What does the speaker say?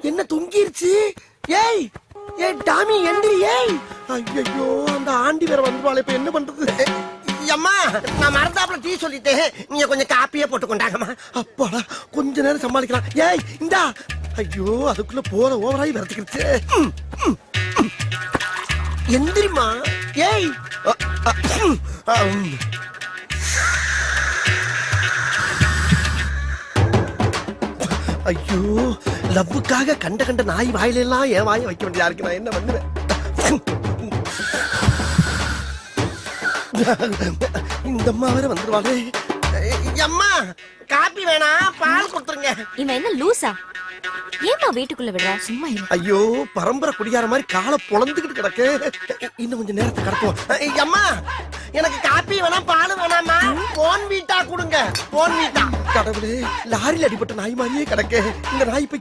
என்ன தொங்கிருச்சு? ஏய் ஏய் டாமி எந்திரி. ஏய் ஐயோ அந்த ஆண்டி வேற வந்துருவாளே, இப்ப என்ன பண்றது? அம்மா நான் மறந்தாப்புல டீ சொல்லிட்டேன், நீங்க கொஞ்சம் காப்பியே போட்டு கொண்டாங்கம்மா. அப்பாடா கொஞ்ச நேரம் சமாளிக்கலாம். ஏய் இந்தா. ஐயோ அதுக்குள்ள போற ஓவராய் வரதுக்கிடுச்சு. எந்திரிமா. ஏய் ஐயோ லவ்வுக்காக கண்ட கண்ட நாய் வாயில எல்லாம் என் வாயை வைக்க வேண்டியதா இருக்கு. நான் என்ன பண்ணுவேன்? இந்த அம்மா வேற வந்துருவாளே. அம்மா காப்பி வேணா, பால் கொடுத்துருங்க. இவன் என்ன லூசா? ஏமா வீட்டுக்குள்ள விடுறா? சும்மா இரு. ஐயோ பரம்பரை குடியார மாதிரி காலை பொழந்துகிட்டு கிடக்கு. இன்னும் கொஞ்சம் நேரத்தை கடத்துவோம். அம்மா எனக்கு காப்பி வேணா, பால் வேணாமா? போன் வீட்டா கொடுங்க. போன் வீட்டா. கடவுளே லாரியில் அடிபட்ட நாய் மாதிரியே கிடக்கு. இந்த நாய் போய்